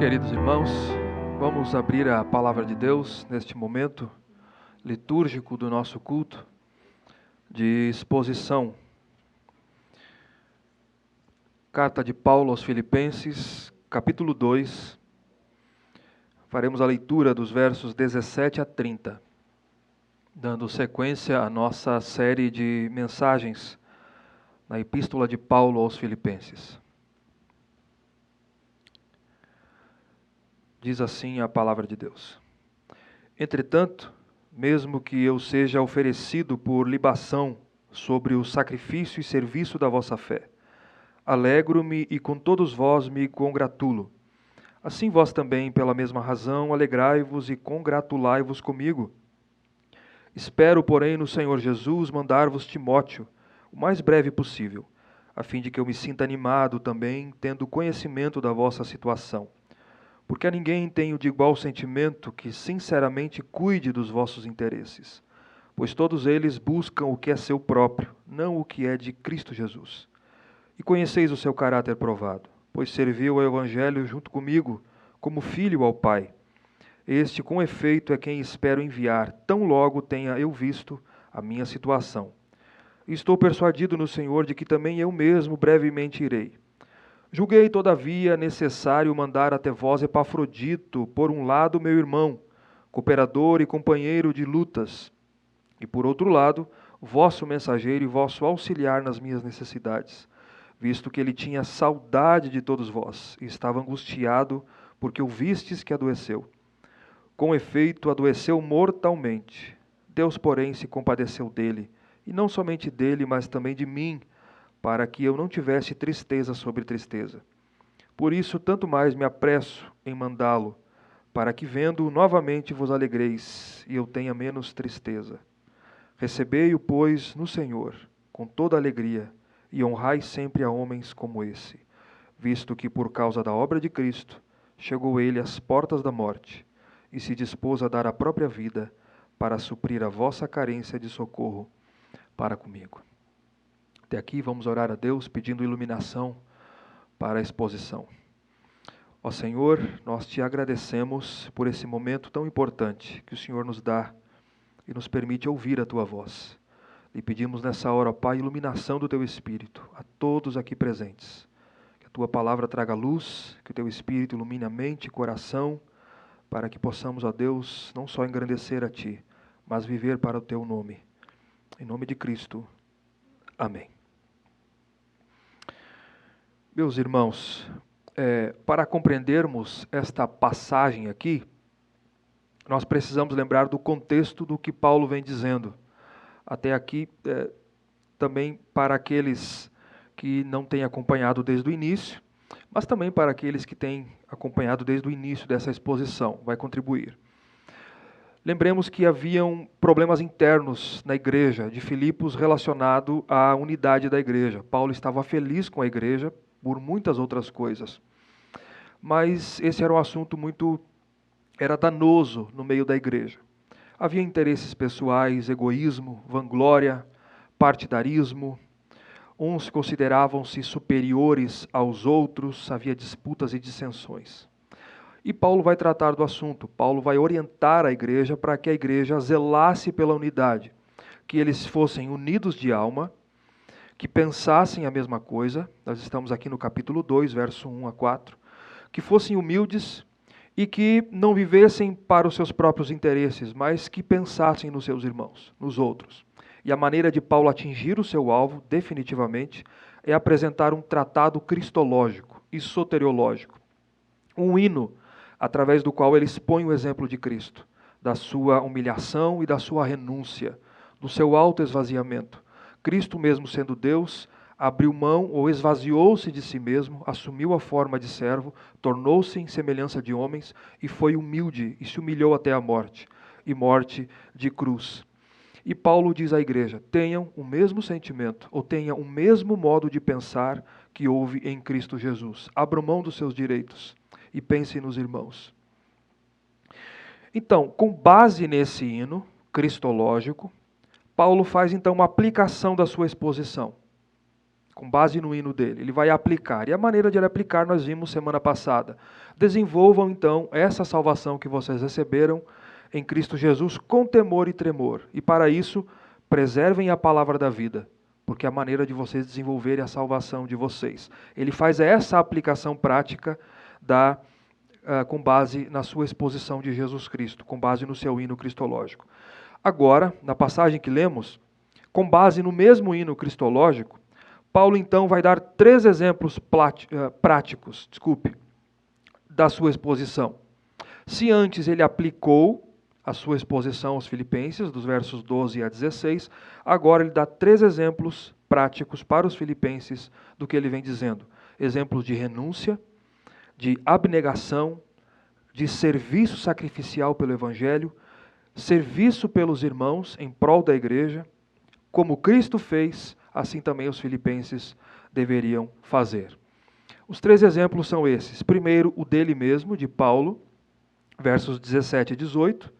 Queridos irmãos, vamos abrir a palavra de Deus neste momento litúrgico do nosso culto de exposição. Carta de Paulo aos Filipenses, capítulo 2. Faremos a leitura dos versos 17 a 30, dando sequência à nossa série de mensagens na Epístola de Paulo aos Filipenses. Diz assim a palavra de Deus: Entretanto, mesmo que eu seja oferecido por libação sobre o sacrifício e serviço da vossa fé, alegro-me e com todos vós me congratulo. Assim vós também, pela mesma razão, alegrai-vos e congratulai-vos comigo. Espero, porém, no Senhor Jesus mandar-vos Timóteo, o mais breve possível, a fim de que eu me sinta animado também, tendo conhecimento da vossa situação. Porque a ninguém tenho de igual sentimento que sinceramente cuide dos vossos interesses, pois todos eles buscam o que é seu próprio, não o que é de Cristo Jesus. E conheceis o seu caráter provado, pois serviu ao Evangelho junto comigo, como filho ao Pai. Este, com efeito, é quem espero enviar, tão logo tenha eu visto a minha situação. E estou persuadido no Senhor de que também eu mesmo brevemente irei. Julguei, todavia, necessário mandar até vós Epafrodito, por um lado, meu irmão, cooperador e companheiro de lutas, e por outro lado, vosso mensageiro e vosso auxiliar nas minhas necessidades, visto que ele tinha saudade de todos vós, e estava angustiado, porque o vistes que adoeceu. Com efeito, adoeceu mortalmente. Deus, porém, se compadeceu dele, e não somente dele, mas também de mim, para que eu não tivesse tristeza sobre tristeza. Por isso, tanto mais me apresso em mandá-lo, para que, vendo-o novamente, vos alegreis, e eu tenha menos tristeza. Recebei-o, pois, no Senhor, com toda alegria, e honrai sempre a homens como esse, visto que, por causa da obra de Cristo, chegou ele às portas da morte, e se dispôs a dar a própria vida, para suprir a vossa carência de socorro para comigo. Até aqui vamos orar a Deus pedindo iluminação para a exposição. Ó Senhor, nós te agradecemos por esse momento tão importante que o Senhor nos dá e nos permite ouvir a tua voz. E pedimos nessa hora, ó Pai, iluminação do teu Espírito a todos aqui presentes. Que a tua palavra traga luz, que o teu Espírito ilumine a mente e coração, para que possamos, ó Deus, não só engrandecer a ti, mas viver para o teu nome. Em nome de Cristo. Amém. Meus irmãos, para compreendermos esta passagem aqui, nós precisamos lembrar do contexto do que Paulo vem dizendo. Até aqui, também para aqueles que não têm acompanhado desde o início, mas também para aqueles que têm acompanhado desde o início dessa exposição, vai contribuir. Lembremos que haviam problemas internos na igreja de Filipos relacionado à unidade da igreja. Paulo estava feliz com a igreja por muitas outras coisas. Mas esse era um assunto era danoso no meio da igreja. Havia interesses pessoais, egoísmo, vanglória, partidarismo. Uns consideravam-se superiores aos outros, havia disputas e dissensões. E Paulo vai tratar do assunto, Paulo vai orientar a igreja para que a igreja zelasse pela unidade, que eles fossem unidos de alma, que pensassem a mesma coisa, nós estamos aqui no capítulo 2, verso 1 a 4, que fossem humildes e que não vivessem para os seus próprios interesses, mas que pensassem nos seus irmãos, nos outros. E a maneira de Paulo atingir o seu alvo, definitivamente, é apresentar um tratado cristológico e soteriológico, um hino através do qual ele expõe o exemplo de Cristo, da sua humilhação e da sua renúncia, do seu autoesvaziamento. Cristo, mesmo sendo Deus, abriu mão ou esvaziou-se de si mesmo, assumiu a forma de servo, tornou-se em semelhança de homens e foi humilde e se humilhou até a morte, e morte de cruz. E Paulo diz à igreja, tenham o mesmo sentimento, ou tenham o mesmo modo de pensar que houve em Cristo Jesus. Abram mão dos seus direitos e pensem nos irmãos. Então, com base nesse hino cristológico, Paulo faz então uma aplicação da sua exposição. com base no hino dele. Ele vai aplicar. E a maneira de ele aplicar nós vimos semana passada. Desenvolvam então essa salvação que vocês receberam em Cristo Jesus com temor e tremor. E para isso, preservem a palavra da vida, porque é a maneira de vocês desenvolverem a salvação de vocês. Ele faz essa aplicação prática com base na sua exposição de Jesus Cristo, com base no seu hino cristológico. Agora, na passagem que lemos, com base no mesmo hino cristológico, Paulo então vai dar 3 exemplos práticos, da sua exposição. Se antes ele aplicou a sua exposição aos Filipenses, dos versos 12 a 16, agora ele dá 3 exemplos práticos para os Filipenses do que ele vem dizendo. Exemplos de renúncia, de abnegação, de serviço sacrificial pelo Evangelho, serviço pelos irmãos em prol da igreja, como Cristo fez, assim também os filipenses deveriam fazer. Os 3 exemplos são esses. Primeiro, o dele mesmo, de Paulo, versos 17 e 18.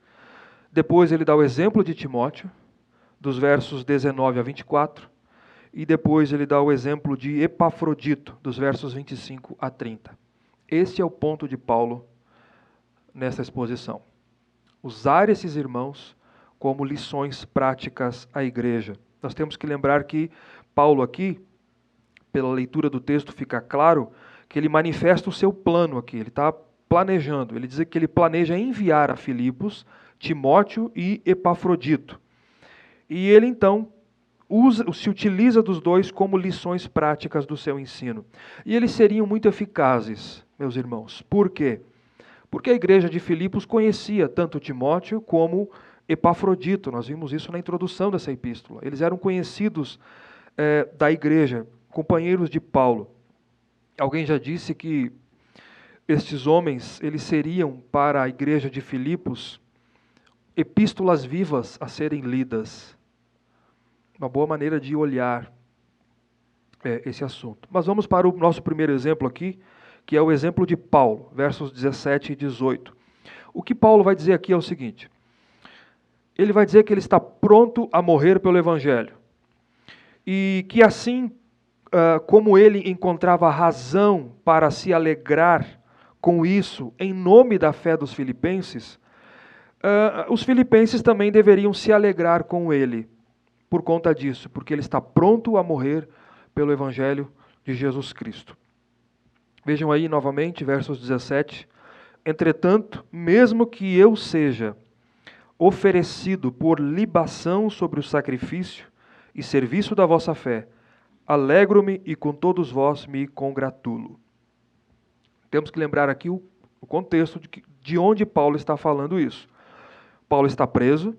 Depois ele dá o exemplo de Timóteo, dos versos 19 a 24. E depois ele dá o exemplo de Epafrodito, dos versos 25 a 30. Este é o ponto de Paulo nessa exposição. Usar esses irmãos como lições práticas à igreja. Nós temos que lembrar que Paulo aqui, pela leitura do texto fica claro que ele manifesta o seu plano aqui, ele está planejando, ele diz que ele planeja enviar a Filipos, Timóteo e Epafrodito. E ele então se utiliza dos 2 como lições práticas do seu ensino. E eles seriam muito eficazes, meus irmãos. Por quê? Porque a igreja de Filipos conhecia tanto Timóteo como Epafrodito. Nós vimos isso na introdução dessa epístola. Eles eram conhecidos da igreja, companheiros de Paulo. Alguém já disse que estes homens, eles seriam para a igreja de Filipos epístolas vivas a serem lidas. Uma boa maneira de olhar esse assunto. Mas vamos para o nosso primeiro exemplo aqui, que é o exemplo de Paulo, versos 17 e 18. O que Paulo vai dizer aqui é o seguinte: ele vai dizer que ele está pronto a morrer pelo Evangelho. E que assim como ele encontrava razão para se alegrar com isso, em nome da fé dos filipenses, os filipenses também deveriam se alegrar com ele, por conta disso, porque ele está pronto a morrer pelo Evangelho de Jesus Cristo. Vejam aí novamente, versos 17. Entretanto, mesmo que eu seja oferecido por libação sobre o sacrifício e serviço da vossa fé, alegro-me e com todos vós me congratulo. Temos que lembrar aqui o contexto de onde Paulo está falando isso. Paulo está preso,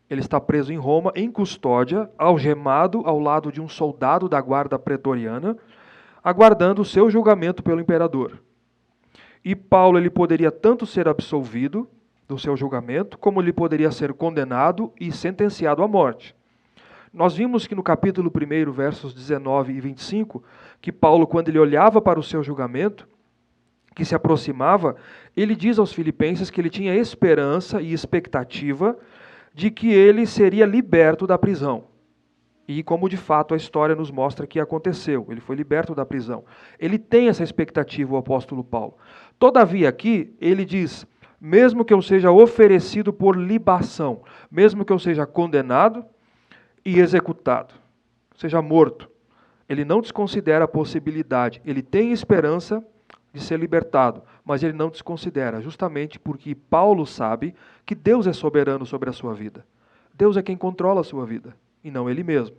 ele está preso em Roma, em custódia, algemado ao lado de um soldado da guarda pretoriana, aguardando o seu julgamento pelo imperador. E Paulo ele poderia tanto ser absolvido do seu julgamento, como ele poderia ser condenado e sentenciado à morte. Nós vimos que no capítulo 1, versos 19 e 25, que Paulo, quando ele olhava para o seu julgamento, que se aproximava, ele diz aos filipenses que ele tinha esperança e expectativa de que ele seria liberto da prisão. E como de fato a história nos mostra que aconteceu, ele foi liberto da prisão. Ele tem essa expectativa, o apóstolo Paulo. Todavia aqui, ele diz, mesmo que eu seja oferecido por libação, mesmo que eu seja condenado e executado, seja morto, ele não desconsidera a possibilidade, ele tem esperança de ser libertado, mas ele não desconsidera, justamente porque Paulo sabe que Deus é soberano sobre a sua vida. Deus é quem controla a sua vida, e não ele mesmo.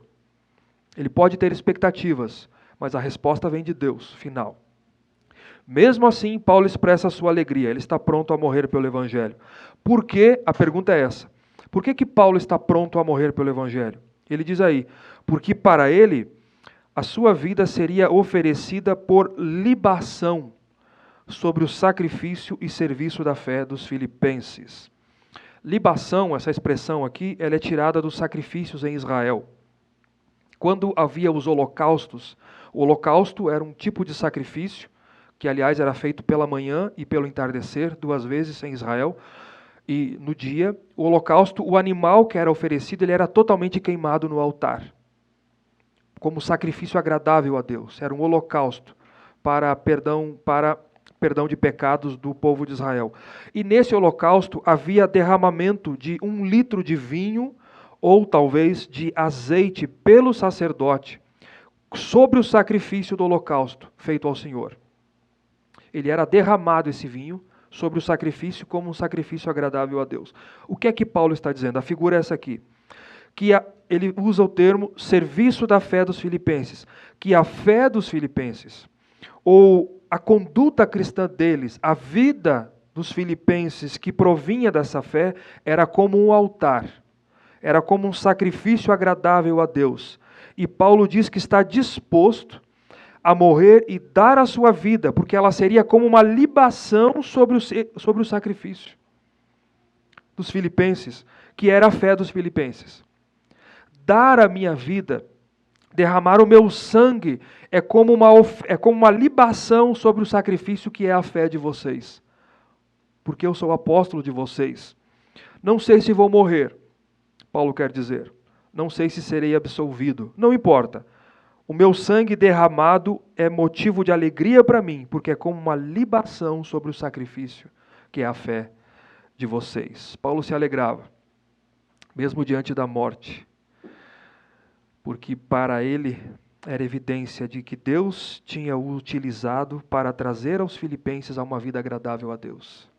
Ele pode ter expectativas, mas a resposta vem de Deus, final. Mesmo assim, Paulo expressa a sua alegria, ele está pronto a morrer pelo Evangelho. Por que? A pergunta é essa. Por que Paulo está pronto a morrer pelo Evangelho? Ele diz aí, porque para ele, a sua vida seria oferecida por libação sobre o sacrifício e serviço da fé dos filipenses. Libação, essa expressão aqui, ela é tirada dos sacrifícios em Israel. Quando havia os holocaustos, o holocausto era um tipo de sacrifício, que aliás era feito pela manhã e pelo entardecer, 2 vezes em Israel, e no dia, o holocausto, o animal que era oferecido, ele era totalmente queimado no altar. como sacrifício agradável a Deus. Era um holocausto para perdão de pecados do povo de Israel. E nesse holocausto havia derramamento de 1 litro de vinho ou talvez de azeite pelo sacerdote sobre o sacrifício do holocausto feito ao Senhor. Ele era derramado esse vinho sobre o sacrifício como um sacrifício agradável a Deus. O que é que Paulo está dizendo? A figura é essa aqui. Ele usa o termo serviço da fé dos filipenses. Que a fé dos filipenses, ou a conduta cristã deles, a vida dos filipenses que provinha dessa fé, era como um altar. Era como um sacrifício agradável a Deus. E Paulo diz que está disposto a morrer e dar a sua vida, porque ela seria como uma libação sobre o sacrifício dos filipenses, que era a fé dos filipenses. Dar a minha vida, derramar o meu sangue, é como uma libação sobre o sacrifício que é a fé de vocês. Porque eu sou apóstolo de vocês. Não sei se vou morrer, Paulo quer dizer. Não sei se serei absolvido. Não importa. O meu sangue derramado é motivo de alegria para mim, porque é como uma libação sobre o sacrifício, que é a fé de vocês. Paulo se alegrava, mesmo diante da morte, porque para ele era evidência de que Deus tinha o utilizado para trazer aos filipenses a uma vida agradável a Deus.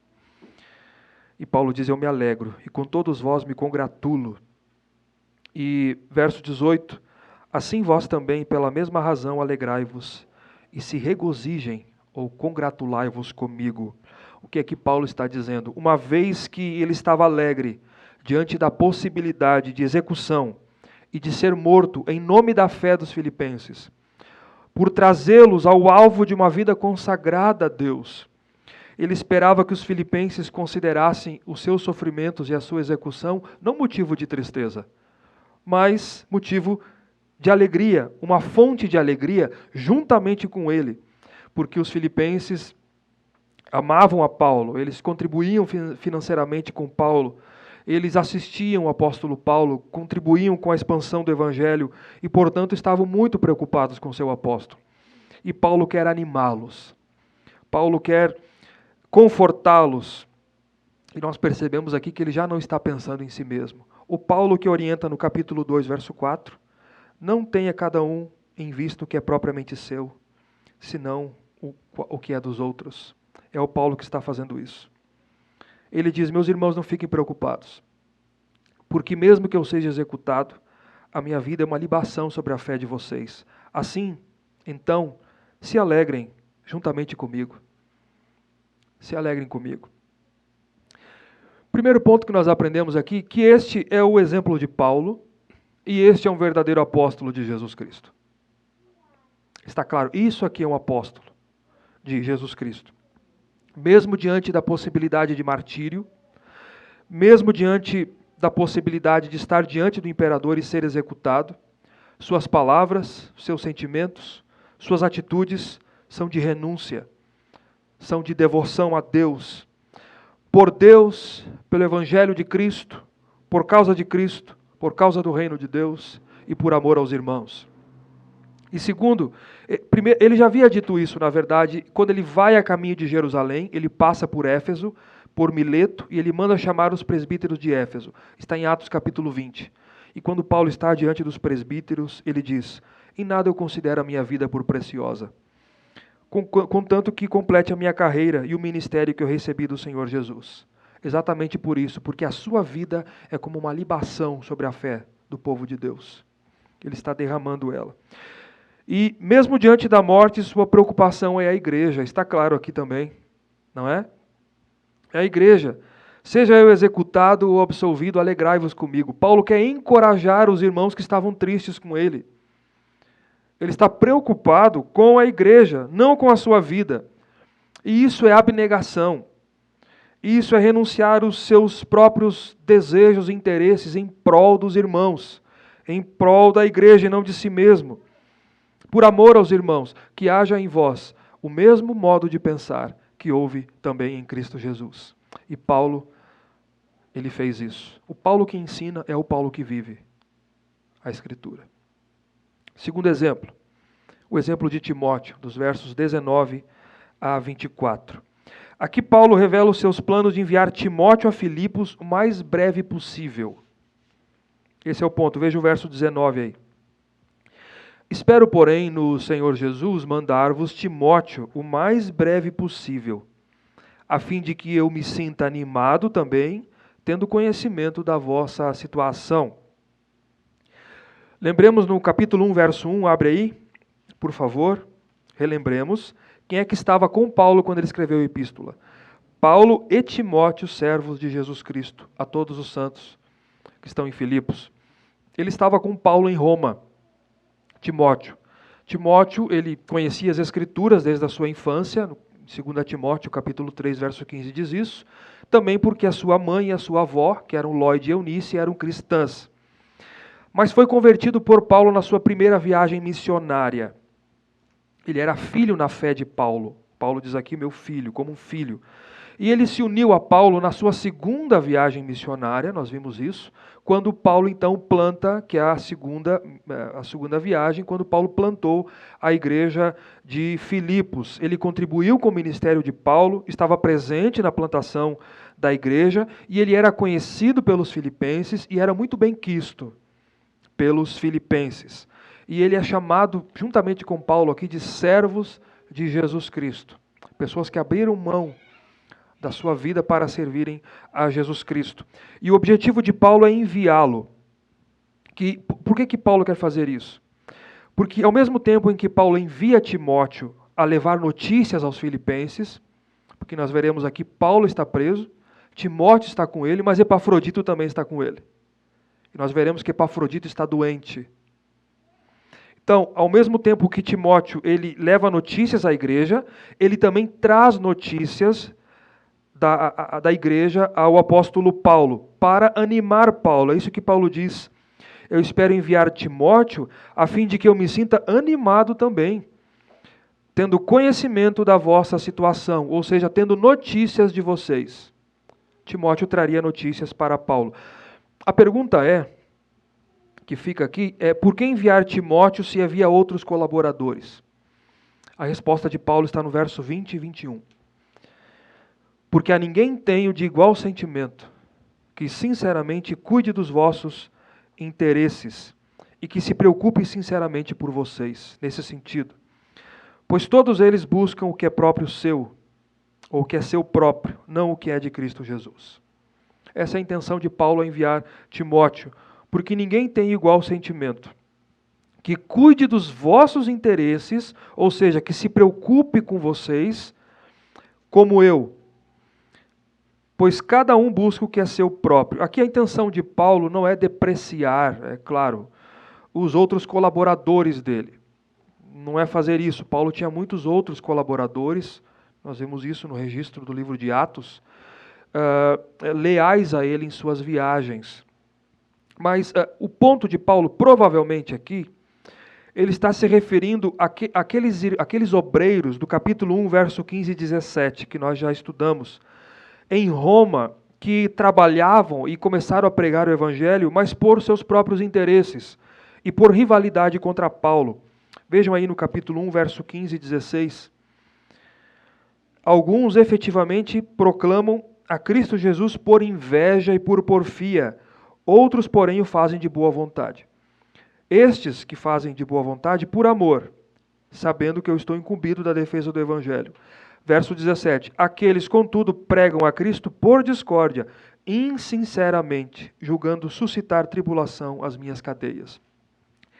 E Paulo diz, eu me alegro, e com todos vós me congratulo. E verso 18, assim vós também, pela mesma razão, alegrai-vos, e se regozijem, ou congratulai-vos comigo. O que é que Paulo está dizendo? Uma vez que ele estava alegre, diante da possibilidade de execução, e de ser morto em nome da fé dos filipenses, por trazê-los ao alvo de uma vida consagrada a Deus, ele esperava que os filipenses considerassem os seus sofrimentos e a sua execução não motivo de tristeza, mas motivo de alegria, uma fonte de alegria juntamente com ele, porque os filipenses amavam a Paulo, eles contribuíam financeiramente com Paulo, eles assistiam o apóstolo Paulo, contribuíam com a expansão do evangelho e, portanto, estavam muito preocupados com seu apóstolo. E Paulo quer animá-los. Paulo quer confortá-los. E nós percebemos aqui que ele já não está pensando em si mesmo. O Paulo que orienta no capítulo 2, verso 4, não tenha cada um em vista o que é propriamente seu, senão o que é dos outros. É o Paulo que está fazendo isso. Ele diz, meus irmãos, não fiquem preocupados, porque mesmo que eu seja executado, a minha vida é uma libação sobre a fé de vocês. Assim, então, se alegrem juntamente comigo. Se alegrem comigo. Primeiro ponto que nós aprendemos aqui, que este é o exemplo de Paulo, e este é um verdadeiro apóstolo de Jesus Cristo. Está claro? Isso aqui é um apóstolo de Jesus Cristo. Mesmo diante da possibilidade de martírio, mesmo diante da possibilidade de estar diante do imperador e ser executado, suas palavras, seus sentimentos, suas atitudes são de renúncia, são de devoção a Deus. Por Deus, pelo Evangelho de Cristo, por causa de Cristo, por causa do reino de Deus e por amor aos irmãos. E segundo, ele já havia dito isso, na verdade, quando ele vai a caminho de Jerusalém, ele passa por Éfeso, por Mileto, e ele manda chamar os presbíteros de Éfeso. Está em Atos capítulo 20. E quando Paulo está diante dos presbíteros, ele diz, em nada eu considero a minha vida por preciosa, contanto que complete a minha carreira e o ministério que eu recebi do Senhor Jesus. Exatamente por isso, porque a sua vida é como uma libação sobre a fé do povo de Deus. Ele está derramando ela. E mesmo diante da morte, sua preocupação é a igreja. Está claro aqui também, não é? É a igreja. Seja eu executado ou absolvido, alegrai-vos comigo. Paulo quer encorajar os irmãos que estavam tristes com ele. Ele está preocupado com a igreja, não com a sua vida. E isso é abnegação. Isso é renunciar os seus próprios desejos e interesses em prol dos irmãos, em prol da igreja e não de si mesmo. Por amor aos irmãos, que haja em vós o mesmo modo de pensar que houve também em Cristo Jesus. E Paulo, ele fez isso. O Paulo que ensina é o Paulo que vive a Escritura. Segundo exemplo, o exemplo de Timóteo, dos versos 19 a 24. Aqui Paulo revela os seus planos de enviar Timóteo a Filipos o mais breve possível. Esse é o ponto, veja o verso 19 aí. Espero, porém, no Senhor Jesus mandar-vos Timóteo o mais breve possível, a fim de que eu me sinta animado também, tendo conhecimento da vossa situação. Lembremos no capítulo 1, verso 1, abre aí, por favor, relembremos, quem é que estava com Paulo quando ele escreveu a epístola? Paulo e Timóteo, servos de Jesus Cristo, a todos os santos que estão em Filipos. Ele estava com Paulo em Roma, Timóteo. Timóteo, ele conhecia as Escrituras desde a sua infância, no 2 Timóteo, capítulo 3, verso 15, diz isso, também porque a sua mãe e a sua avó, que eram Lóide e Eunice, eram cristãs. Mas foi convertido por Paulo na sua primeira viagem missionária. Ele era filho na fé de Paulo. Paulo diz aqui, meu filho, como um filho. E ele se uniu a Paulo na sua segunda viagem missionária, nós vimos isso, quando Paulo então planta, que é a segunda viagem, quando Paulo plantou a igreja de Filipos. Ele contribuiu com o ministério de Paulo, estava presente na plantação da igreja, e ele era conhecido pelos filipenses e era muito bem quisto pelos filipenses. E ele é chamado, juntamente com Paulo aqui, de servos de Jesus Cristo. Pessoas que abriram mão da sua vida para servirem a Jesus Cristo. E o objetivo de Paulo é enviá-lo. Por que Paulo quer fazer isso? Porque ao mesmo tempo em que Paulo envia Timóteo a levar notícias aos filipenses, porque nós veremos aqui, Paulo está preso, Timóteo está com ele, mas Epafrodito também está com ele. E nós veremos que Epafrodito está doente. Então, ao mesmo tempo que Timóteo ele leva notícias à igreja, ele também traz notícias da igreja ao apóstolo Paulo, para animar Paulo. É isso que Paulo diz. Eu espero enviar Timóteo a fim de que eu me sinta animado também, tendo conhecimento da vossa situação, ou seja, tendo notícias de vocês. Timóteo traria notícias para Paulo. A pergunta que fica aqui, é por que enviar Timóteo se havia outros colaboradores? A resposta de Paulo está no verso 20 e 21. Porque a ninguém tenho de igual sentimento, que sinceramente cuide dos vossos interesses e que se preocupe sinceramente por vocês, nesse sentido. Pois todos eles buscam o que é próprio seu, ou o que é seu próprio, não o que é de Cristo Jesus. Essa é a intenção de Paulo a enviar Timóteo, porque ninguém tem igual sentimento. Que cuide dos vossos interesses, ou seja, que se preocupe com vocês, como eu. Pois cada um busca o que é seu próprio. Aqui a intenção de Paulo não é depreciar, é claro, os outros colaboradores dele. Não é fazer isso. Paulo tinha muitos outros colaboradores, nós vemos isso no registro do livro de Atos, leais a ele em suas viagens. Mas o ponto de Paulo, provavelmente aqui, ele está se referindo àqueles obreiros do capítulo 1, verso 15 e 17, que nós já estudamos, em Roma, que trabalhavam e começaram a pregar o evangelho, mas por seus próprios interesses e por rivalidade contra Paulo. Vejam aí no capítulo 1, verso 15 e 16. Alguns efetivamente proclamam a Cristo Jesus por inveja e por porfia, outros, porém, o fazem de boa vontade. Estes que fazem de boa vontade por amor, sabendo que eu estou incumbido da defesa do evangelho. Verso 17. Aqueles, contudo, pregam a Cristo por discórdia, insinceramente, julgando suscitar tribulação às minhas cadeias.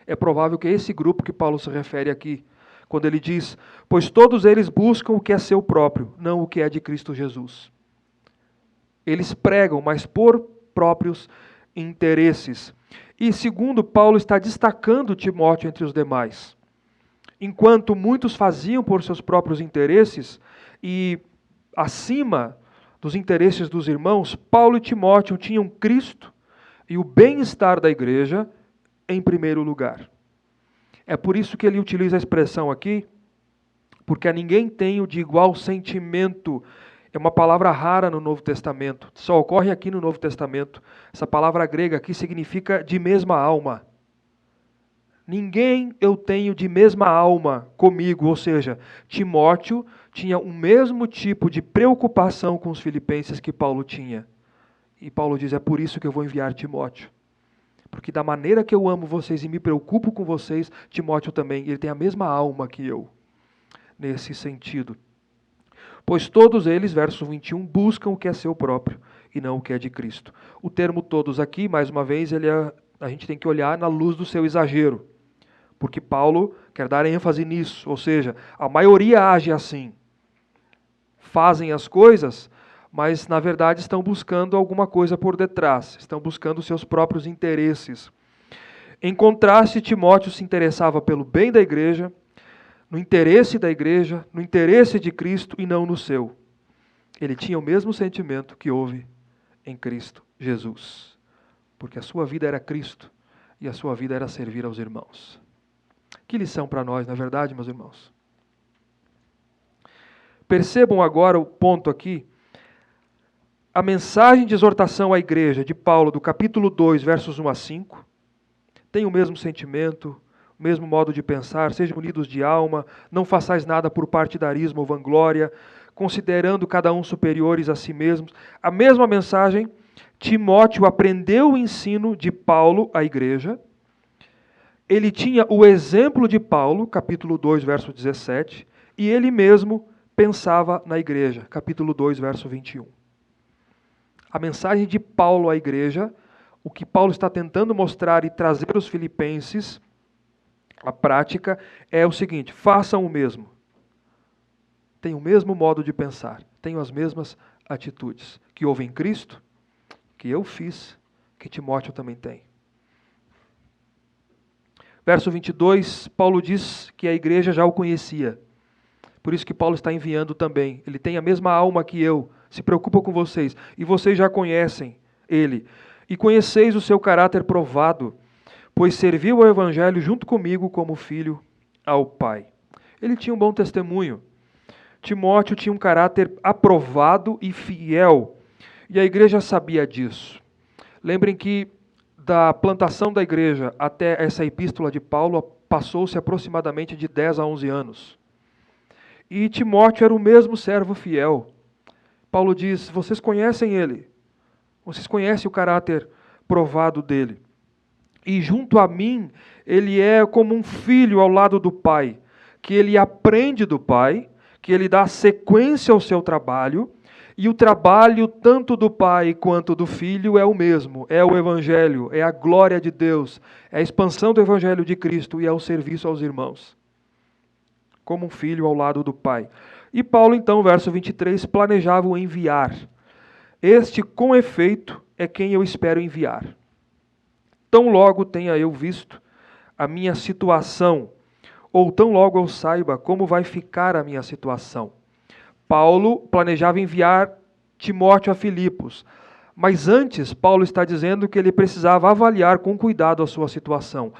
É provável que é esse grupo que Paulo se refere aqui, quando ele diz, pois todos eles buscam o que é seu próprio, não o que é de Cristo Jesus. Eles pregam, mas por próprios interesses. E segundo, Paulo está destacando Timóteo entre os demais. Enquanto muitos faziam por seus próprios interesses e acima dos interesses dos irmãos, Paulo e Timóteo tinham Cristo e o bem-estar da igreja em primeiro lugar. É por isso que ele utiliza a expressão aqui, porque a ninguém tenho de igual sentimento. É uma palavra rara no Novo Testamento, só ocorre aqui no Novo Testamento. Essa palavra grega aqui significa de mesma alma. Ninguém eu tenho de mesma alma comigo, ou seja, Timóteo tinha o mesmo tipo de preocupação com os filipenses que Paulo tinha. E Paulo diz, é por isso que eu vou enviar Timóteo. Porque da maneira que eu amo vocês e me preocupo com vocês, Timóteo também, ele tem a mesma alma que eu, nesse sentido. Pois todos eles, verso 21, buscam o que é seu próprio e não o que é de Cristo. O termo todos aqui, mais uma vez, a gente tem que olhar na luz do seu exagero. Porque Paulo quer dar ênfase nisso, ou seja, a maioria age assim. Fazem as coisas, mas na verdade estão buscando alguma coisa por detrás, estão buscando seus próprios interesses. Em contraste, Timóteo se interessava pelo bem da igreja, no interesse da igreja, no interesse de Cristo e não no seu. Ele tinha o mesmo sentimento que houve em Cristo Jesus, porque a sua vida era Cristo e a sua vida era servir aos irmãos. Que lição para nós, não é verdade, meus irmãos? Percebam agora o ponto aqui. A mensagem de exortação à igreja de Paulo, do capítulo 2, versos 1 a 5, tem o mesmo sentimento, o mesmo modo de pensar, sejam unidos de alma, não façais nada por partidarismo ou vanglória, considerando cada um superiores a si mesmos. A mesma mensagem, Timóteo aprendeu o ensino de Paulo à igreja. Ele tinha o exemplo de Paulo, capítulo 2, verso 17, e ele mesmo pensava na igreja, capítulo 2, verso 21. A mensagem de Paulo à igreja, o que Paulo está tentando mostrar e trazer aos filipenses, a prática, é o seguinte: façam o mesmo. Tenham o mesmo modo de pensar, tenham as mesmas atitudes que houve em Cristo, que eu fiz, que Timóteo também tem. Verso 22, Paulo diz que a igreja já o conhecia. Por isso que Paulo está enviando também. Ele tem a mesma alma que eu, se preocupa com vocês. E vocês já conhecem ele. E conheceis o seu caráter provado, pois serviu ao evangelho junto comigo como filho ao Pai. Ele tinha um bom testemunho. Timóteo tinha um caráter aprovado e fiel. E a igreja sabia disso. Lembrem que da plantação da igreja até essa epístola de Paulo, passou-se aproximadamente de 10 a 11 anos. E Timóteo era o mesmo servo fiel. Paulo diz, vocês conhecem ele, vocês conhecem o caráter provado dele. E junto a mim, ele é como um filho ao lado do pai, que ele aprende do pai, que ele dá sequência ao seu trabalho, e o trabalho tanto do pai quanto do filho é o mesmo, é o evangelho, é a glória de Deus, é a expansão do evangelho de Cristo e é o serviço aos irmãos. Como um filho ao lado do pai. E Paulo então, verso 23, planejava o enviar. Este, com efeito, é quem eu espero enviar. Tão logo tenha eu visto a minha situação, ou tão logo eu saiba como vai ficar a minha situação. Paulo planejava enviar Timóteo a Filipos, mas antes Paulo está dizendo que ele precisava avaliar com cuidado a sua situação.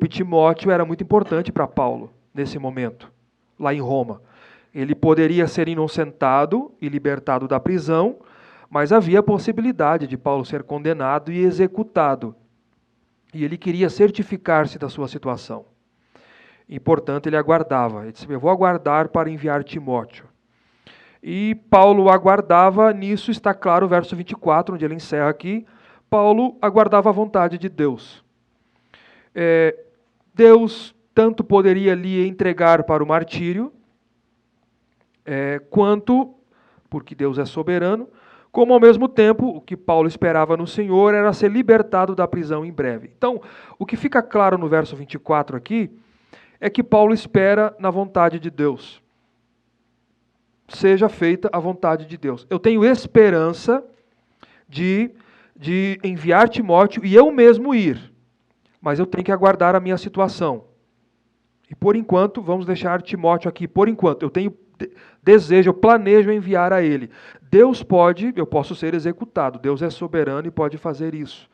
Timóteo era muito importante para Paulo nesse momento, lá em Roma. Ele poderia ser inocentado e libertado da prisão, mas havia a possibilidade de Paulo ser condenado e executado. E ele queria certificar-se da sua situação. E, portanto, ele aguardava. Ele disse, eu vou aguardar para enviar Timóteo. E Paulo aguardava, nisso está claro o verso 24, onde ele encerra aqui. Paulo aguardava a vontade de Deus. Deus tanto poderia lhe entregar para o martírio, quanto, porque Deus é soberano, como ao mesmo tempo, o que Paulo esperava no Senhor era ser libertado da prisão em breve. Então, o que fica claro no verso 24 aqui, é que Paulo espera na vontade de Deus. Seja feita a vontade de Deus. Eu tenho esperança de enviar Timóteo e eu mesmo ir. Mas eu tenho que aguardar a minha situação. E por enquanto, vamos deixar Timóteo aqui. Por enquanto, eu tenho desejo, eu planejo enviar a ele. Deus pode, eu posso ser executado. Deus é soberano e pode fazer isso.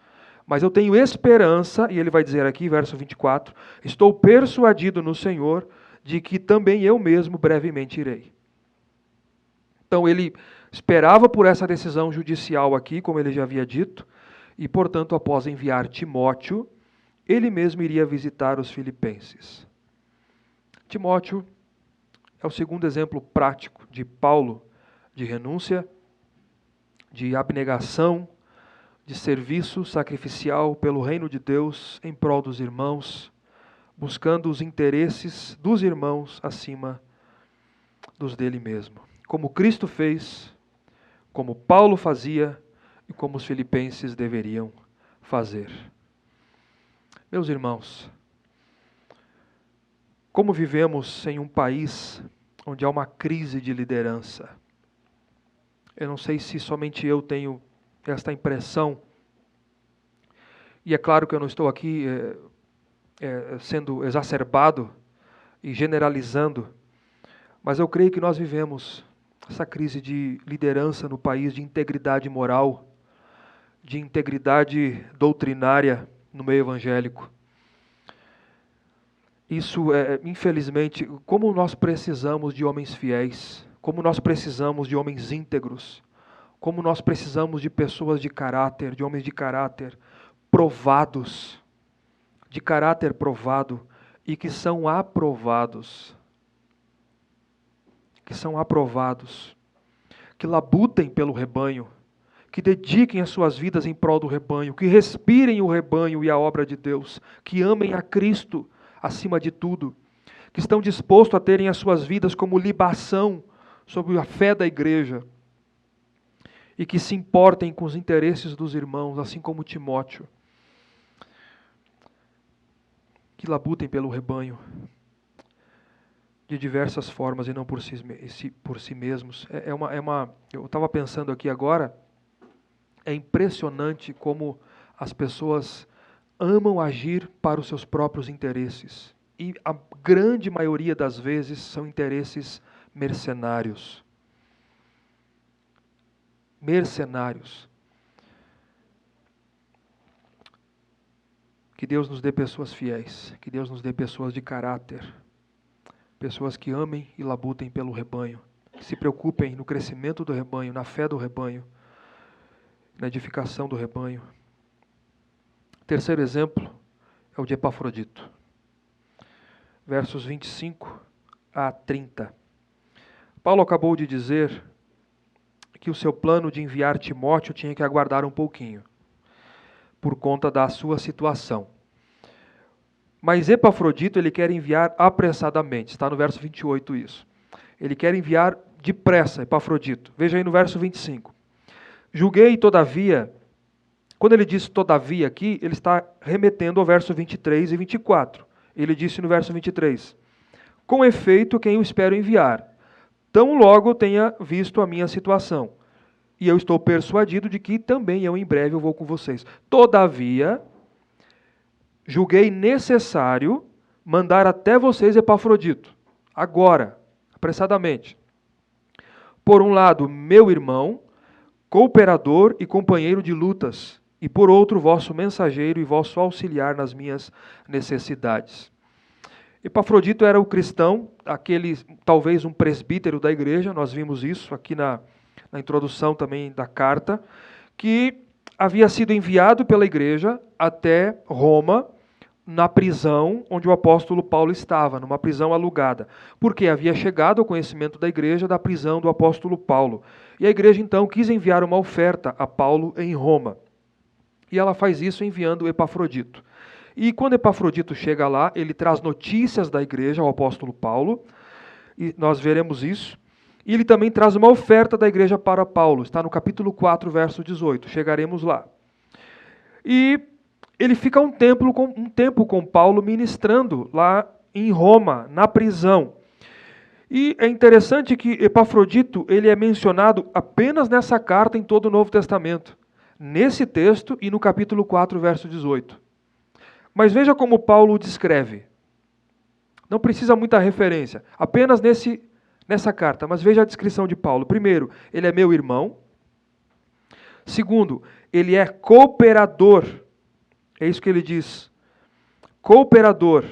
Mas eu tenho esperança, e ele vai dizer aqui, verso 24, estou persuadido no Senhor de que também eu mesmo brevemente irei. Então ele esperava por essa decisão judicial aqui, como ele já havia dito, e portanto após enviar Timóteo, ele mesmo iria visitar os filipenses. Timóteo é o segundo exemplo prático de Paulo de renúncia, de abnegação, de serviço sacrificial pelo reino de Deus em prol dos irmãos, buscando os interesses dos irmãos acima dos dele mesmo. Como Cristo fez, como Paulo fazia e como os filipenses deveriam fazer. Meus irmãos, como vivemos em um país onde há uma crise de liderança? Eu não sei se somente eu tenho esta impressão, e é claro que eu não estou aqui sendo exacerbado e generalizando, mas eu creio que nós vivemos essa crise de liderança no país, de integridade moral, de integridade doutrinária no meio evangélico. Isso infelizmente, como nós precisamos de homens fiéis, como nós precisamos de homens íntegros, como nós precisamos de pessoas de caráter, de homens de caráter provados, de caráter provado e que são aprovados. Que labutem pelo rebanho, que dediquem as suas vidas em prol do rebanho, que respirem o rebanho e a obra de Deus, que amem a Cristo acima de tudo, que estão dispostos a terem as suas vidas como libação sobre a fé da igreja e que se importem com os interesses dos irmãos, assim como Timóteo, que labutem pelo rebanho de diversas formas e não por si mesmos. Eu estava pensando aqui agora, é impressionante como as pessoas amam agir para os seus próprios interesses. E a grande maioria das vezes são interesses mercenários. Que Deus nos dê pessoas fiéis, que Deus nos dê pessoas de caráter, pessoas que amem e labutem pelo rebanho, que se preocupem no crescimento do rebanho, na fé do rebanho, na edificação do rebanho. Terceiro exemplo é o de Epafrodito. Versos 25 a 30. Paulo acabou de dizer que o seu plano de enviar Timóteo tinha que aguardar um pouquinho, por conta da sua situação. Mas Epafrodito ele quer enviar apressadamente, está no verso 28 isso. Ele quer enviar depressa Epafrodito. Veja aí no verso 25. Julguei, todavia, quando ele diz todavia aqui, ele está remetendo ao verso 23 e 24. Ele disse no verso 23, com efeito, quem eu espero enviar, tão logo tenha visto a minha situação, e eu estou persuadido de que também eu em breve eu vou com vocês. Todavia, julguei necessário mandar até vocês Epafrodito, agora, apressadamente. Por um lado, meu irmão, cooperador e companheiro de lutas, e por outro, vosso mensageiro e vosso auxiliar nas minhas necessidades. Epafrodito era o cristão, aquele, talvez um presbítero da igreja, nós vimos isso aqui na introdução também da carta, que havia sido enviado pela igreja até Roma, na prisão onde o apóstolo Paulo estava, numa prisão alugada, porque havia chegado ao conhecimento da igreja da prisão do apóstolo Paulo. E a igreja então quis enviar uma oferta a Paulo em Roma. E ela faz isso enviando Epafrodito. E quando Epafrodito chega lá, ele traz notícias da igreja ao apóstolo Paulo, e nós veremos isso. E ele também traz uma oferta da igreja para Paulo, está no capítulo 4, verso 18, chegaremos lá. E ele fica um tempo com Paulo ministrando lá em Roma, na prisão. E é interessante que Epafrodito ele é mencionado apenas nessa carta em todo o Novo Testamento, nesse texto e no capítulo 4, verso 18. Mas veja como Paulo o descreve. Não precisa muita referência, apenas nessa carta, mas veja a descrição de Paulo. Primeiro, ele é meu irmão. Segundo, ele é cooperador. É isso que ele diz. Cooperador.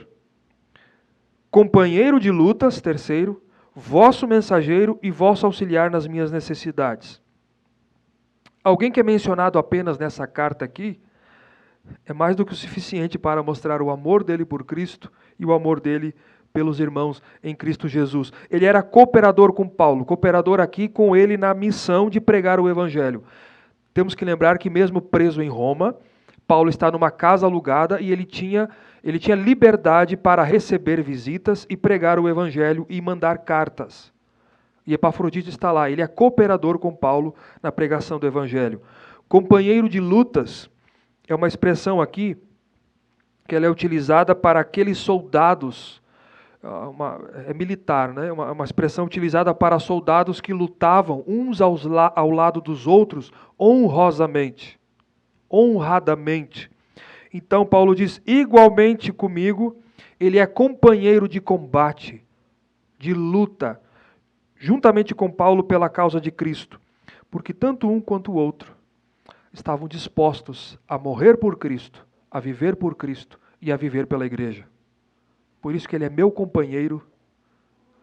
Companheiro de lutas, terceiro, vosso mensageiro e vosso auxiliar nas minhas necessidades. Alguém que é mencionado apenas nessa carta aqui é mais do que o suficiente para mostrar o amor dele por Cristo e o amor dele pelos irmãos em Cristo Jesus. Ele era cooperador com Paulo, cooperador aqui com ele na missão de pregar o Evangelho. Temos que lembrar que mesmo preso em Roma, Paulo está numa casa alugada e ele tinha liberdade para receber visitas e pregar o Evangelho e mandar cartas. E Epafrodito está lá, ele é cooperador com Paulo na pregação do Evangelho. Companheiro de lutas é uma expressão aqui que ela é utilizada para aqueles soldados, é militar, né? Uma expressão utilizada para soldados que lutavam uns ao lado dos outros honradamente. Então Paulo diz, igualmente comigo, ele é companheiro de combate, de luta, juntamente com Paulo pela causa de Cristo, porque tanto um quanto o outro estavam dispostos a morrer por Cristo, a viver por Cristo e a viver pela igreja. Por isso que ele é meu companheiro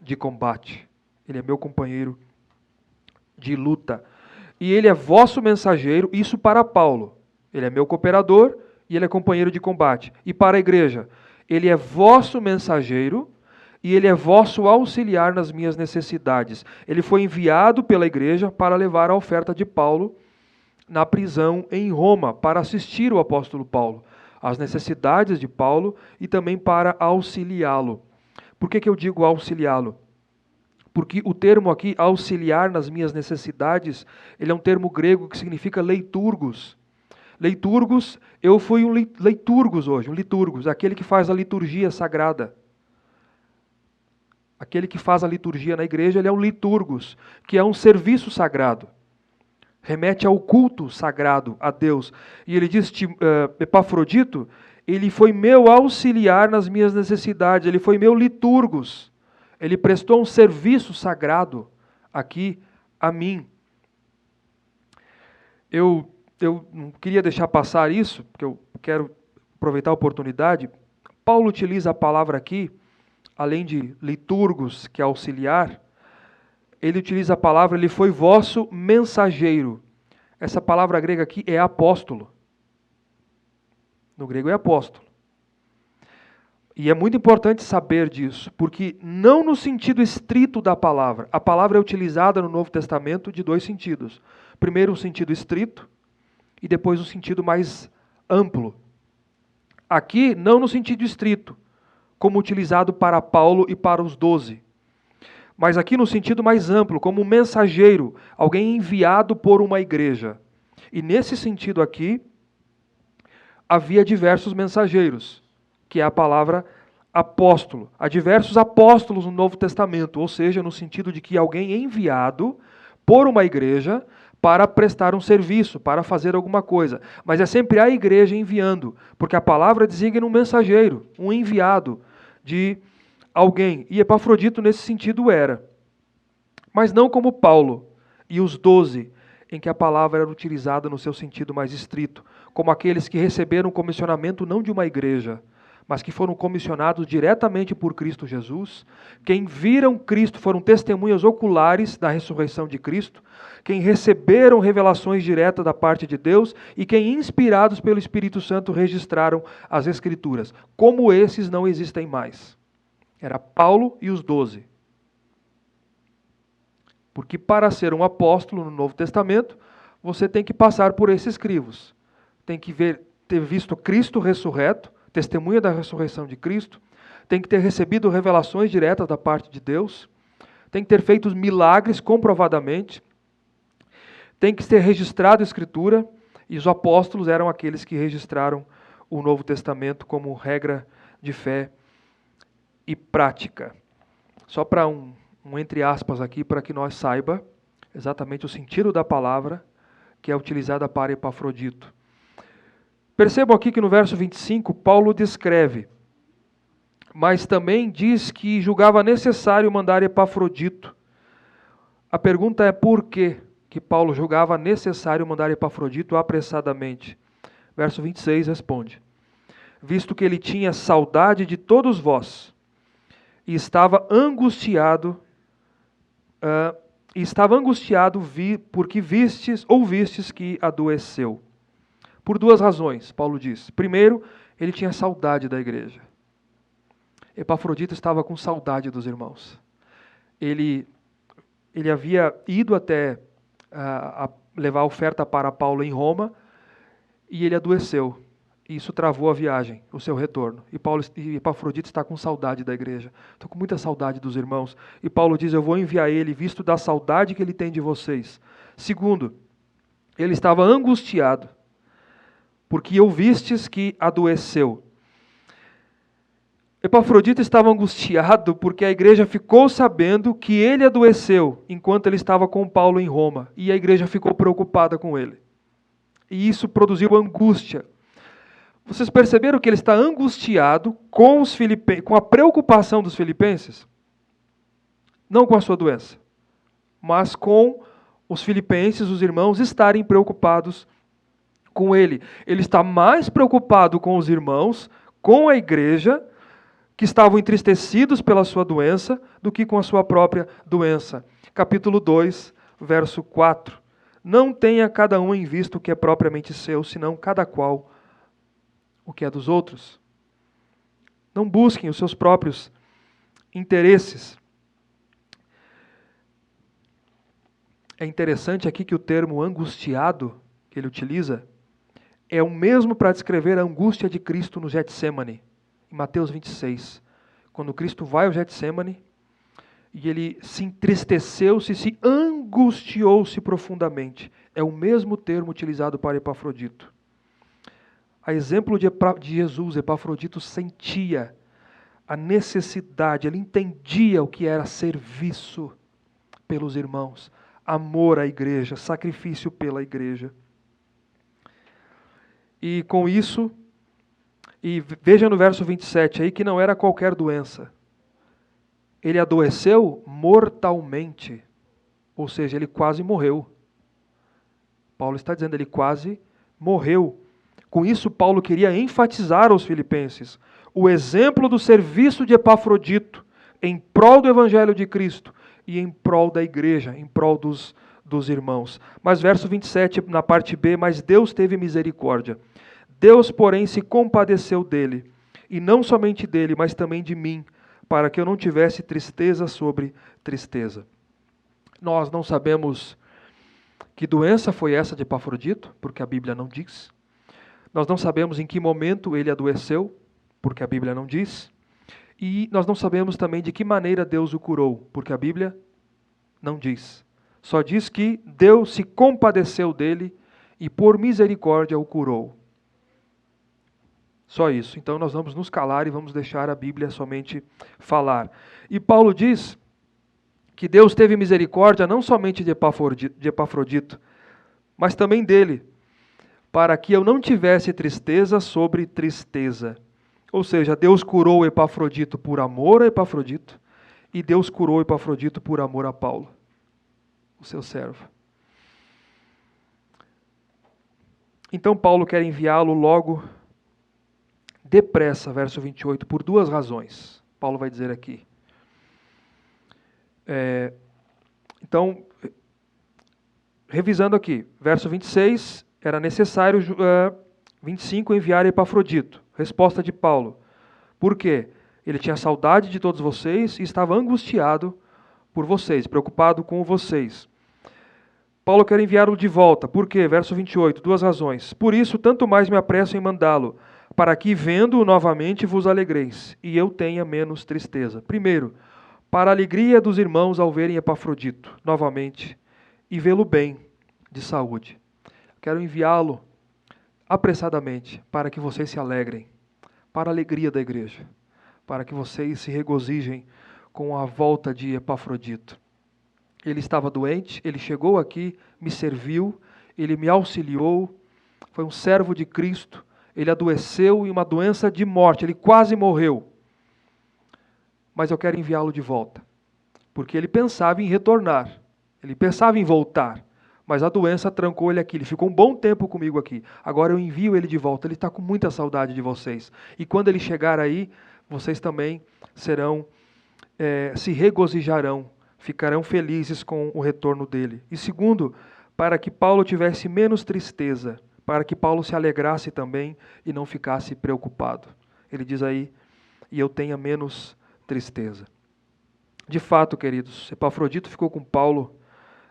de combate. Ele é meu companheiro de luta. E ele é vosso mensageiro, isso para Paulo. Ele é meu cooperador e ele é companheiro de combate. E para a igreja, ele é vosso mensageiro e ele é vosso auxiliar nas minhas necessidades. Ele foi enviado pela igreja para levar a oferta de Paulo na prisão em Roma, para assistir o apóstolo Paulo, às necessidades de Paulo e também para auxiliá-lo. Por que eu digo auxiliá-lo? Porque o termo aqui, auxiliar nas minhas necessidades, ele é um termo grego que significa leiturgos. Leiturgos, eu fui um leiturgos hoje, um liturgos, aquele que faz a liturgia sagrada. Aquele que faz a liturgia na igreja, ele é um liturgos, que é um serviço sagrado. Remete ao culto sagrado a Deus. E ele diz, Epafrodito, ele foi meu auxiliar nas minhas necessidades, ele foi meu liturgos. Ele prestou um serviço sagrado aqui a mim. Eu não queria deixar passar isso, porque eu quero aproveitar a oportunidade. Paulo utiliza a palavra aqui, além de liturgos, que é auxiliar, ele utiliza a palavra, ele foi vosso mensageiro. Essa palavra grega aqui é apóstolo. No grego é apóstolo. E é muito importante saber disso, porque não no sentido estrito da palavra. A palavra é utilizada no Novo Testamento de dois sentidos. Primeiro, um sentido estrito, e depois um sentido mais amplo. Aqui, não no sentido estrito, como utilizado para Paulo e para os 12. Mas aqui no sentido mais amplo, como um mensageiro, alguém enviado por uma igreja. E nesse sentido aqui, havia diversos mensageiros, que é a palavra apóstolo. Há diversos apóstolos no Novo Testamento, ou seja, no sentido de que alguém é enviado por uma igreja para prestar um serviço, para fazer alguma coisa. Mas é sempre a igreja enviando, porque a palavra designa um mensageiro, um enviado de alguém. E Epafrodito nesse sentido era. Mas não como Paulo e os 12, em que a palavra era utilizada no seu sentido mais estrito, como aqueles que receberam comissionamento não de uma igreja, mas que foram comissionados diretamente por Cristo Jesus, quem viram Cristo foram testemunhas oculares da ressurreição de Cristo, quem receberam revelações diretas da parte de Deus e quem, inspirados pelo Espírito Santo, registraram as Escrituras. Como esses não existem mais. Era Paulo e os 12. Porque para ser um apóstolo no Novo Testamento, você tem que passar por esses crivos. Tem que ter visto Cristo ressurreto, testemunha da ressurreição de Cristo, tem que ter recebido revelações diretas da parte de Deus, tem que ter feito milagres comprovadamente, tem que ter registrado a Escritura, e os apóstolos eram aqueles que registraram o Novo Testamento como regra de fé e prática. Só para um entre aspas aqui, para que nós saiba exatamente o sentido da palavra que é utilizada para Epafrodito. Percebam aqui que no verso 25, Paulo descreve, mas também diz que julgava necessário mandar Epafrodito. A pergunta é por que Paulo julgava necessário mandar Epafrodito apressadamente? Verso 26 responde, visto que ele tinha saudade de todos vós, e estava angustiado porque ouvistes que adoeceu. Por duas razões, Paulo diz. Primeiro, ele tinha saudade da igreja. Epafrodito estava com saudade dos irmãos. Ele havia ido até a levar a oferta para Paulo em Roma e ele adoeceu. Isso travou a viagem, o seu retorno. E Epafrodito está com saudade da igreja. Estou com muita saudade dos irmãos. E Paulo diz, eu vou enviar ele, visto da saudade que ele tem de vocês. Segundo, ele estava angustiado, porque ouvistes que adoeceu. Epafrodito estava angustiado porque a igreja ficou sabendo que ele adoeceu enquanto ele estava com Paulo em Roma. E a igreja ficou preocupada com ele. E isso produziu angústia. Vocês perceberam que ele está angustiado com a preocupação dos filipenses? Não com a sua doença, mas com os filipenses, os irmãos, estarem preocupados com ele. Ele está mais preocupado com os irmãos, com a igreja, que estavam entristecidos pela sua doença, do que com a sua própria doença. Capítulo 2, verso 4. Não tenha cada um em vista o que é propriamente seu, senão cada qual o que é dos outros. Não busquem os seus próprios interesses. É interessante aqui que o termo angustiado, que ele utiliza, é o mesmo para descrever a angústia de Cristo no Getsêmani, em Mateus 26. Quando Cristo vai ao Getsêmani, e ele se entristeceu-se, se angustiou-se profundamente. É o mesmo termo utilizado para Epafrodito. A exemplo de Jesus, Epafrodito sentia a necessidade, ele entendia o que era serviço pelos irmãos, amor à igreja, sacrifício pela igreja. E com isso, e veja no verso 27 aí que não era qualquer doença. Ele adoeceu mortalmente, ou seja, ele quase morreu. Paulo está dizendo, ele quase morreu. Com isso, Paulo queria enfatizar aos filipenses o exemplo do serviço de Epafrodito em prol do Evangelho de Cristo e em prol da igreja, em prol dos irmãos. Mas verso 27, na parte B, mas Deus teve misericórdia. Deus, porém, se compadeceu dele, e não somente dele, mas também de mim, para que eu não tivesse tristeza sobre tristeza. Nós não sabemos que doença foi essa de Epafrodito, porque a Bíblia não diz. Nós não sabemos em que momento ele adoeceu, porque a Bíblia não diz. E nós não sabemos também de que maneira Deus o curou, porque a Bíblia não diz. Só diz que Deus se compadeceu dele e por misericórdia o curou. Só isso. Então nós vamos nos calar e vamos deixar a Bíblia somente falar. E Paulo diz que Deus teve misericórdia não somente de Epafrodito, mas também dele, para que eu não tivesse tristeza sobre tristeza. Ou seja, Deus curou Epafrodito por amor a Epafrodito, e Deus curou Epafrodito por amor a Paulo, o seu servo. Então Paulo quer enviá-lo logo, depressa, verso 28, por duas razões. Paulo vai dizer aqui. Então, revisando aqui, verso 26, era necessário, 25, enviar Epafrodito. Resposta de Paulo. Por quê? Ele tinha saudade de todos vocês e estava angustiado por vocês, preocupado com vocês. Paulo quer enviá-lo de volta. Por quê? Verso 28, duas razões. Por isso, tanto mais me apresso em mandá-lo, para que, vendo-o novamente, vos alegreis, e eu tenha menos tristeza. Primeiro, para a alegria dos irmãos ao verem Epafrodito novamente, e vê-lo bem, de saúde. Quero enviá-lo apressadamente, para que vocês se alegrem, para a alegria da igreja, para que vocês se regozijem com a volta de Epafrodito. Ele estava doente, ele chegou aqui, me serviu, ele me auxiliou, foi um servo de Cristo, ele adoeceu em uma doença de morte, ele quase morreu. Mas eu quero enviá-lo de volta, porque ele pensava em retornar, ele pensava em voltar, mas a doença trancou ele aqui, ele ficou um bom tempo comigo aqui. Agora eu envio ele de volta, ele está com muita saudade de vocês. E quando ele chegar aí, vocês também se regozijarão, ficarão felizes com o retorno dele. E segundo, para que Paulo tivesse menos tristeza, para que Paulo se alegrasse também e não ficasse preocupado. Ele diz aí, e eu tenha menos tristeza. De fato, queridos, Epafrodito ficou com Paulo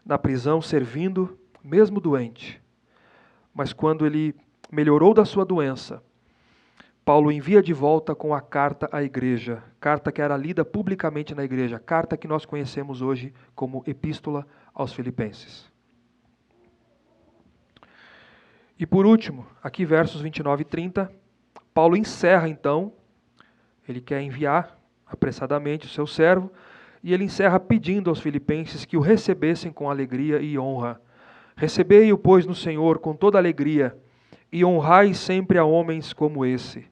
na prisão, servindo, mesmo doente. Mas quando ele melhorou da sua doença, Paulo envia de volta com a carta à igreja, carta que era lida publicamente na igreja, carta que nós conhecemos hoje como Epístola aos Filipenses. E por último, aqui versos 29 e 30, Paulo encerra então, ele quer enviar apressadamente o seu servo, e ele encerra pedindo aos filipenses que o recebessem com alegria e honra. Recebei-o, pois, no Senhor com toda alegria, e honrai sempre a homens como esse,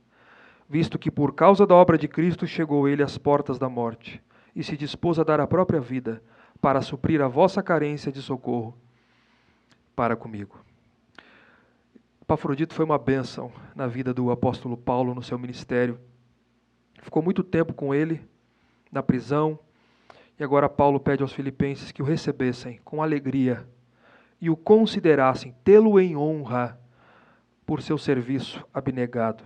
visto que por causa da obra de Cristo chegou ele às portas da morte, e se dispôs a dar a própria vida, para suprir a vossa carência de socorro para comigo. Epafrodito foi uma bênção na vida do apóstolo Paulo no seu ministério. Ficou muito tempo com ele, na prisão, e agora Paulo pede aos filipenses que o recebessem com alegria e o considerassem, tê-lo em honra por seu serviço abnegado.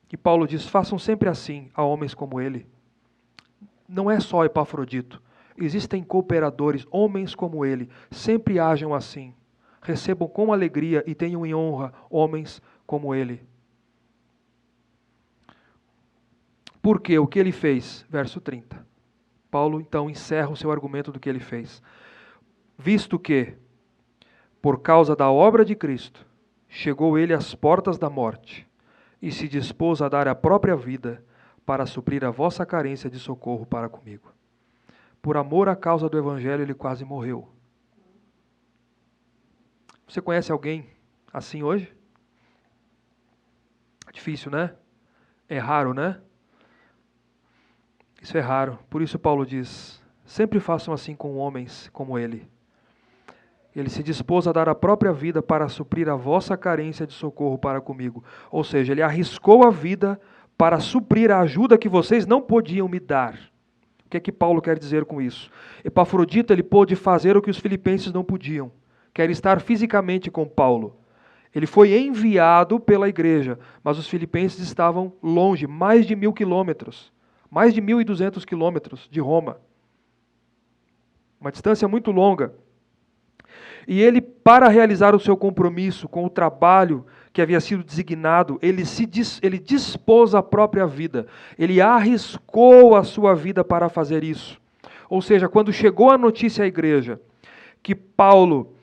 E Paulo diz, façam sempre assim a homens como ele. Não é só Epafrodito, existem cooperadores, homens como ele, sempre ajam assim. Recebam com alegria e tenham em honra homens como ele. Porque o que ele fez? Verso 30. Paulo então encerra o seu argumento do que ele fez. Visto que, por causa da obra de Cristo, chegou ele às portas da morte e se dispôs a dar a própria vida para suprir a vossa carência de socorro para comigo. Por amor à causa do Evangelho, ele quase morreu. Você conhece alguém assim hoje? Difícil, né? É raro, né? Isso é raro. Por isso Paulo diz, sempre façam assim com homens como ele. Ele se dispôs a dar a própria vida para suprir a vossa carência de socorro para comigo. Ou seja, ele arriscou a vida para suprir a ajuda que vocês não podiam me dar. O que é que Paulo quer dizer com isso? Epafrodito, ele pôde fazer o que os filipenses não podiam. Quer estar fisicamente com Paulo. Ele foi enviado pela igreja, mas os filipenses estavam longe, mais de 1.000 quilômetros. Mais de 1.200 quilômetros de Roma. Uma distância muito longa. E ele, para realizar o seu compromisso com o trabalho que havia sido designado, ele dispôs a própria vida. Ele arriscou a sua vida para fazer isso. Ou seja, quando chegou a notícia à igreja que Paulo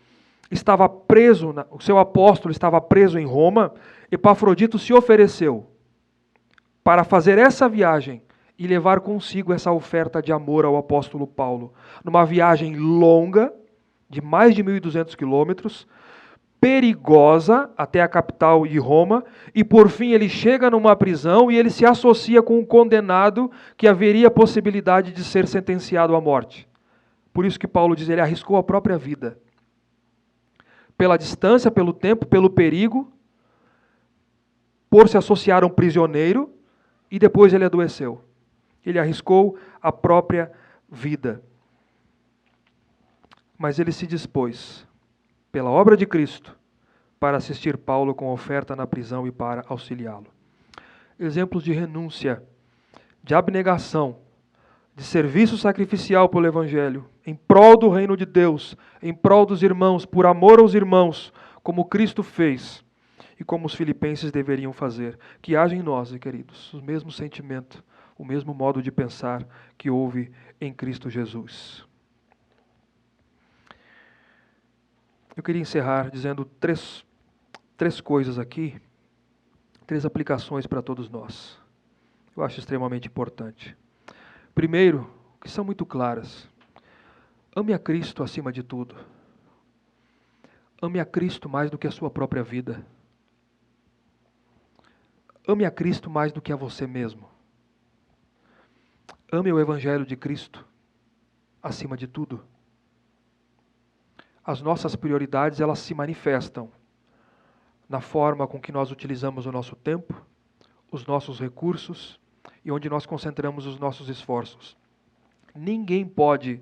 estava preso, o seu apóstolo estava preso em Roma, Epafrodito se ofereceu para fazer essa viagem e levar consigo essa oferta de amor ao apóstolo Paulo. Numa viagem longa, de mais de 1.200 quilômetros, perigosa até a capital de Roma, e por fim ele chega numa prisão e ele se associa com um condenado que haveria possibilidade de ser sentenciado à morte. Por isso que Paulo diz, ele arriscou a própria vida. Pela distância, pelo tempo, pelo perigo, por se associar a um prisioneiro, e depois ele adoeceu. Ele arriscou a própria vida. Mas ele se dispôs, pela obra de Cristo, para assistir Paulo com oferta na prisão e para auxiliá-lo. Exemplos de renúncia, de abnegação, de serviço sacrificial pelo Evangelho, em prol do reino de Deus, em prol dos irmãos, por amor aos irmãos, como Cristo fez e como os filipenses deveriam fazer. Que haja em nós, queridos, o mesmo sentimento, o mesmo modo de pensar que houve em Cristo Jesus. Eu queria encerrar dizendo três coisas aqui, 3 aplicações para todos nós. Eu acho extremamente importante. Primeiro, que são muito claras. Ame a Cristo acima de tudo. Ame a Cristo mais do que a sua própria vida. Ame a Cristo mais do que a você mesmo. Ame o Evangelho de Cristo acima de tudo. As nossas prioridades, elas se manifestam na forma com que nós utilizamos o nosso tempo, os nossos recursos e onde nós concentramos os nossos esforços. Ninguém pode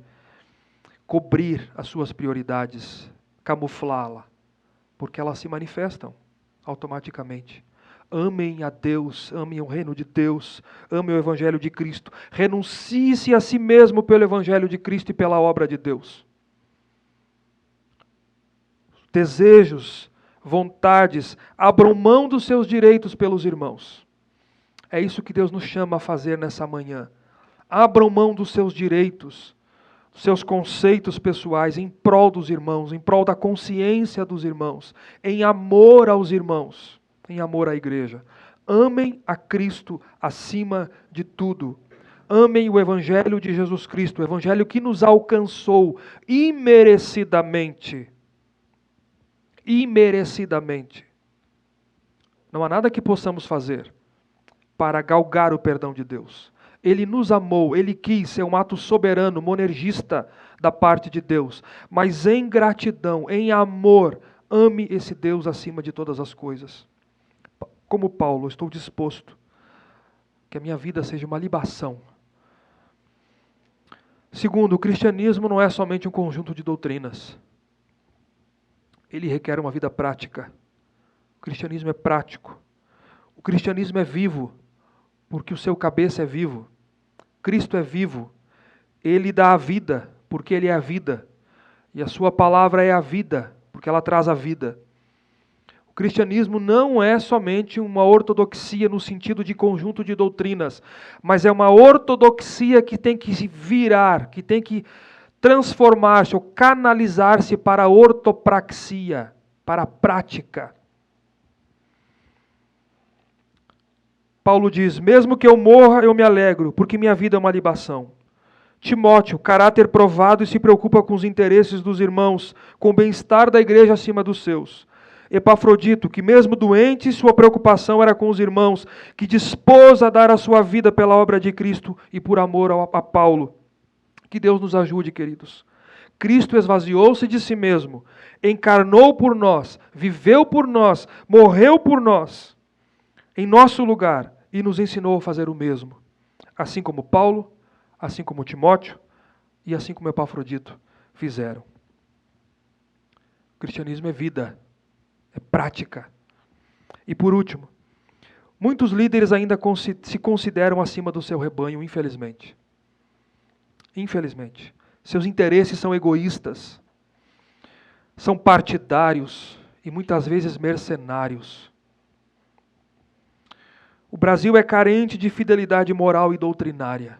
cobrir as suas prioridades, camuflá-la, porque elas se manifestam. automaticamente. Amem a Deus, amem o reino de Deus, amem o Evangelho de Cristo. Renuncie-se a si mesmo pelo Evangelho de Cristo e pela obra de Deus. Desejos, vontades, abram mão dos seus direitos pelos irmãos. É isso que Deus nos chama a fazer nessa manhã. Abram mão dos seus direitos, dos seus conceitos pessoais em prol dos irmãos, em prol da consciência dos irmãos, em amor aos irmãos, em amor à igreja. Amem a Cristo acima de tudo. Amem o Evangelho de Jesus Cristo, o Evangelho que nos alcançou imerecidamente. Imerecidamente. Não há nada que possamos fazer para galgar o perdão de Deus. Ele nos amou, Ele quis ser um ato soberano, monergista da parte de Deus. Mas em gratidão, em amor, ame esse Deus acima de todas as coisas. Como Paulo, estou disposto que a minha vida seja uma libação. Segundo, o cristianismo não é somente um conjunto de doutrinas. Ele requer uma vida prática. O cristianismo é prático. O cristianismo é vivo, porque o seu cabeça é vivo. Cristo é vivo. Ele dá a vida, porque Ele é a vida. E a sua palavra é a vida, porque ela traz a vida. O cristianismo não é somente uma ortodoxia no sentido de conjunto de doutrinas, mas é uma ortodoxia que tem que se virar, que tem que transformar-se ou canalizar-se para a ortopraxia, para a prática. Paulo diz, mesmo que eu morra, eu me alegro, porque minha vida é uma libação. Timóteo, caráter provado e se preocupa com os interesses dos irmãos, com o bem-estar da igreja acima dos seus. Epafrodito, que mesmo doente, sua preocupação era com os irmãos, que dispôs a dar a sua vida pela obra de Cristo e por amor a Paulo. Que Deus nos ajude, queridos. Cristo esvaziou-se de si mesmo, encarnou por nós, viveu por nós, morreu por nós, em nosso lugar, e nos ensinou a fazer o mesmo. Assim como Paulo, assim como Timóteo e assim como Epafrodito fizeram. O cristianismo é vida, é prática. E por último, muitos líderes ainda se consideram acima do seu rebanho, infelizmente. Infelizmente. Seus interesses são egoístas, são partidários e muitas vezes mercenários. O Brasil é carente de fidelidade moral e doutrinária.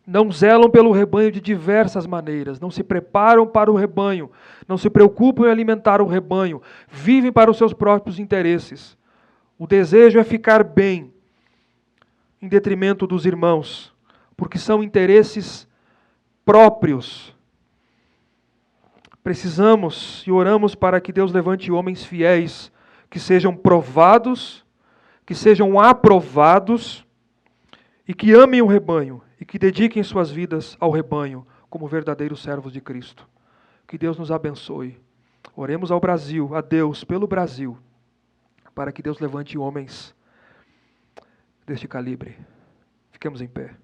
Não zelam pelo rebanho de diversas maneiras, não se preparam para o rebanho, não se preocupam em alimentar o rebanho, vivem para os seus próprios interesses. O desejo é ficar bem, em detrimento dos irmãos, porque são interesses próprios. Precisamos e oramos para que Deus levante homens fiéis, que sejam provados, que sejam aprovados e que amem o rebanho e que dediquem suas vidas ao rebanho como verdadeiros servos de Cristo. Que Deus nos abençoe. Oremos ao Brasil, a Deus pelo Brasil, para que Deus levante homens deste calibre. Fiquemos em pé.